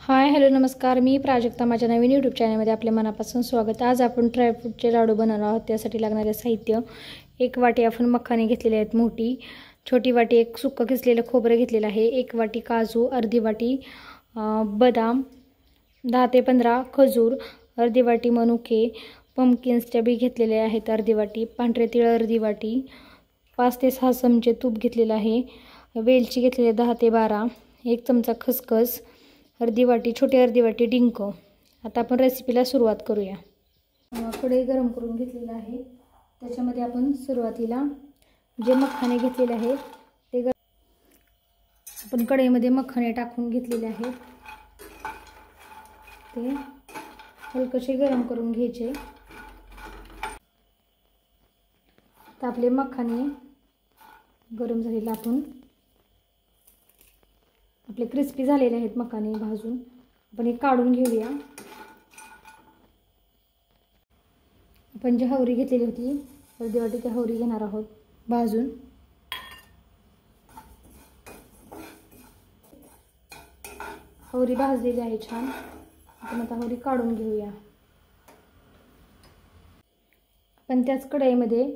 Hi hello नमस्कार, मी प्राजक्ता. माझ्या नवीन YouTube चॅनलमध्ये आपले मनापासून स्वागत. आज आपण ड्रायफ्रूटचे लाडू बनवणार आहोत. त्यासाठी लागणारे साहित्य: एक वाटी आपण मखाने घेतलेले आहेत मोठी, छोटी वाटी एक सुक्कं किसलेलं खोबरं घेतलेलं आहे, एक वाटी काजू, अर्धी वाटी बदाम, 10 ते 15 खजूर, अर्धी वाटी मनुके, पंपकिन्सच्या बी घेतलेले आहेत अर्धी वाटी, पांढरे तीळ अर्धी वाटी, 5 ते 6 चमचे तूप घेतलेलं आहे, वेलची घेतलेले 10 ते 12, 1 चमचा खसखस, अर्धी वाटी छोटी अर्धी वाटी डिंक. आता आपण रेसिपीला सुरुवात करूया. कढई गरम करून घेतलेलं आहे. त्याच्यामध्ये आपण सुरुवातीला जे मखाने घेतलेले आहे ते आपण कढईमध्ये मखाने टाकून घेतलेले आहे. ते हलकेसे गरम करून घ्यायचे. तर आपले मखाने गरम झालेले आपले क्रिस्पी झालेले आहेत मखाने भाजून. आपण हे काढून घेऊया. आपण जी हवरी घेतलेली होती अर्धी वाटी ती हवरी घेणार आहोत भाजून. हवरी भाजलेली आहे छान. आपण आता हवरी काढून घेऊया. आपण त्याच कढईमध्ये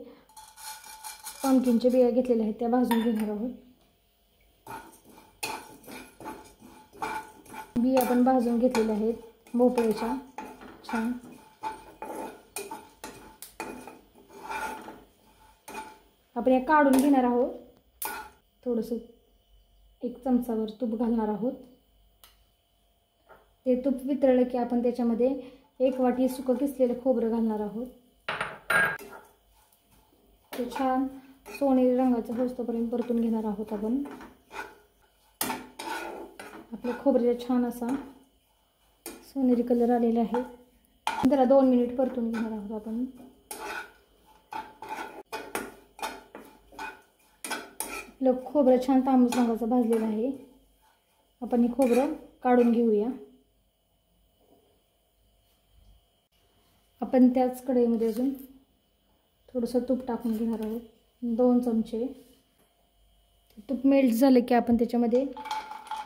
पंपकिनचे बिया घेतलेले आहेत त्या भाजून घेणार आहोत. बी आपण भाजून घेतलेले आहेत भोपळ्याच्या छान. आपण या काढून घेणार आहोत. थोडंसं 1 चमचाभर तूप घालणार आहोत. ते तूप वितळलं की आपण त्याच्यामध्ये 1 वाटी सुकं किसलेलं खोबरं घालणार आहोत. ते छान सोनेरी रंगाचं होईपर्यंत परतून घेणार आहोत आपण. आपल्या खोबऱ्याला छान असा सोनेरी कलर आलेला आहे. जरा 2 मिनिट परतून घेणार आहोत आपण. आपलं खोबरं छान तांबूस रंगाचं भाजलेलं आहे. आपण हे खोबरं काढून घेऊया. आपण त्याच कढईमध्ये अजून थोडंसं तूप टाकून घेणार आहोत 2 चमचे. तूप मेल्ट झालं की आपण त्याच्यामध्ये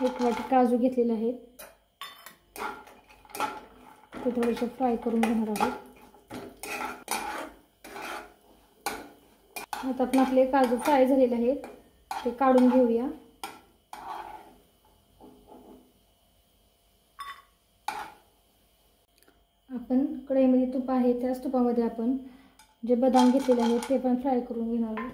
1 वाटी काजू घेतलेले आहेत ते थोडेसे फ्राय करून घेणार आहोत. आता आपण आपले काजू फ्राय झालेले आहेत ते काढून घेऊया. आपण कढईमध्ये तूप आहे त्याच तुपामध्ये आपण जे बदाम घेतलेले आहेत ते पण फ्राय करून घेणार आहोत.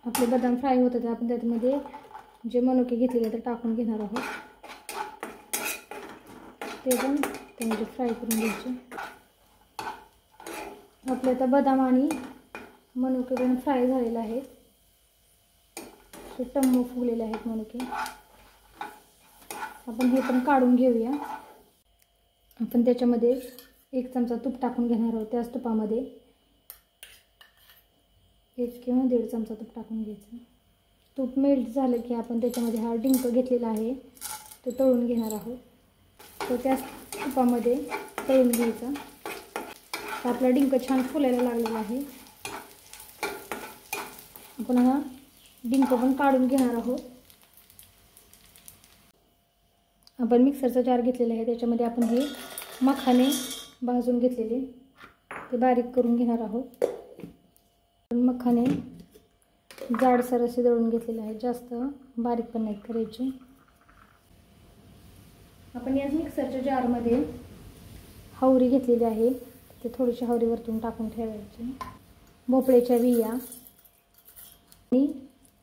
आपले बदाम फ्राय होतात ते आपण त्यामध्ये जे मनुके घेतलेले ते टाकून घेणार आहोत. ते पण त्यामध्ये फ्राय करून घ्यायचे. आपले आता बदाम आणि मनुके पण फ्राय झालेले आहेत. ते टम्म फुगलेले आहेत मनुके. आपण हे पण काढून घेऊया. आपण त्याच्यामध्ये 1 चमचा तूप टाकून घेणार आहोत. त्याच तुपामध्ये 1 किंवा 1.5 चमचा तूप टाकून घ्यायचं. तूप मेल्ट झालं की आपण त्याच्यामध्ये हा डिंक घेतलेला आहे तो तळून घेणार आहोत. तो त्याच तुपामध्ये तळून घ्यायचा. आपला डिंक छान फुलायला लागलेला आहे. आपण हा डिंक पण काढून घेणार आहोत. आपण मिक्सरचा जार घेतलेला आहे त्याच्यामध्ये आपण हे मखाने भाजून घेतलेले ते बारीक करून घेणार आहोत. मखाने जाडसर असे दळून घेतलेले आहेत. जास्त बारीक पण नाही करायचे. आपण याच मिक्सरच्या जारमध्ये हवरी घेतलेली आहे ते थोडीशी हवरी वरतून टाकून ठेवायची. भोपळ्याच्या बिया आणि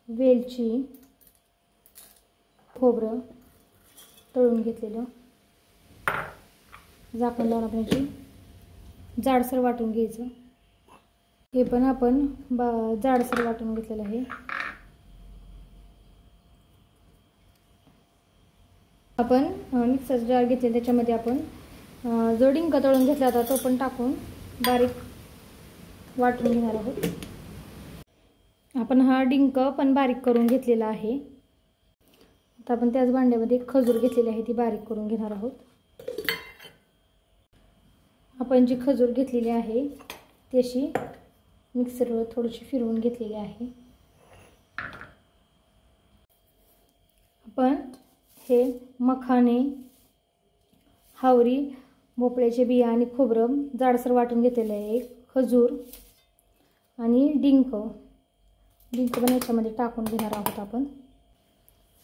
वेलची, खोबरं तळून घेतलेलं झाकण लावून आपण याची जाडसर वाटून घ्यायचं. हे पण आपण जाडसर वाटून घेतलेलं आहे. आपण मिक्सर जार घेतले त्याच्यामध्ये आपण जो डिंक तळून घेतला होता तो पण टाकून बारीक वाटून घेणार आहोत. आपण हा डिंक पण बारीक करून घेतलेला आहे. आता आपण त्याच भांड्यामध्ये खजूर घेतलेली आहे ती बारीक करून घेणार आहोत. आपण जी खजूर घेतलेली आहे ती अशी मिक्सरवर थोडीशी फिरवून घेतलेली आहे. आपण हे मखाने, हावरी, भोपळ्याचे बिया आणि खोबरं जाडसर वाटून घेतलेलं आहे. एक खजूर आणि डिंक पण याच्यामध्ये टाकून घेणार आहोत आपण.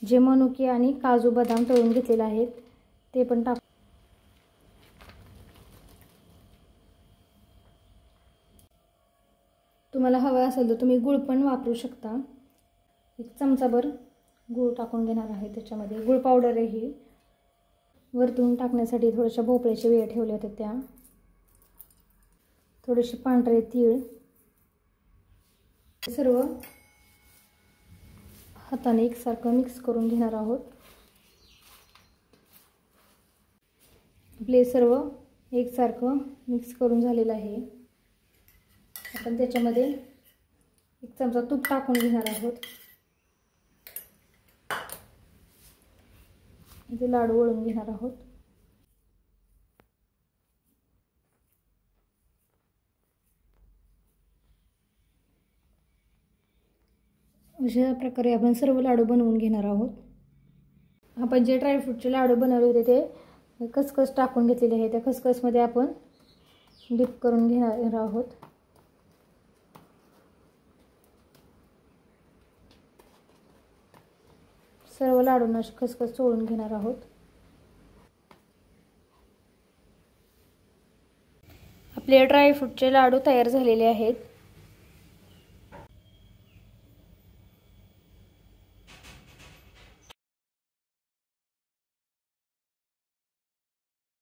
जे मनुके आणि काजू बदाम तळून घेतलेले आहेत ते पण टाक. तुम्हाला हवं असेल तर तुम्ही गूळ पण वापरू शकता. एक चमचाभर गूळ टाकून घेणार आहे त्याच्यामध्ये. गूळ पावडर आहे ही. वरतून टाकण्यासाठी थोड्याशा भोपळ्याचे बिया ठेवले होते त्या, थोडेसे पांढरे तीळ. सर्व हाताने एकसारखं मिक्स करून घेणार आहोत. आपले सर्व एकसारखं मिक्स करून झालेलं आहे. आपण त्याच्यामध्ये एक चमचा तूप टाकून घेणार आहोत. इथे लाडू वळून घेणार आहोत. अशा प्रकारे आपण सर्व लाडू बनवून घेणार आहोत. आपण जे ड्रायफ्रूटचे लाडू बनवले होते ते खसखस टाकून घेतलेले आहे. त्या खसखसमध्ये आपण डिप करून घेणार आहोत. सर्व लाडूंना खसखस चोळून घेणार आहोत. आपले ड्रायफ्रूटचे लाडू तयार झालेले आहेत.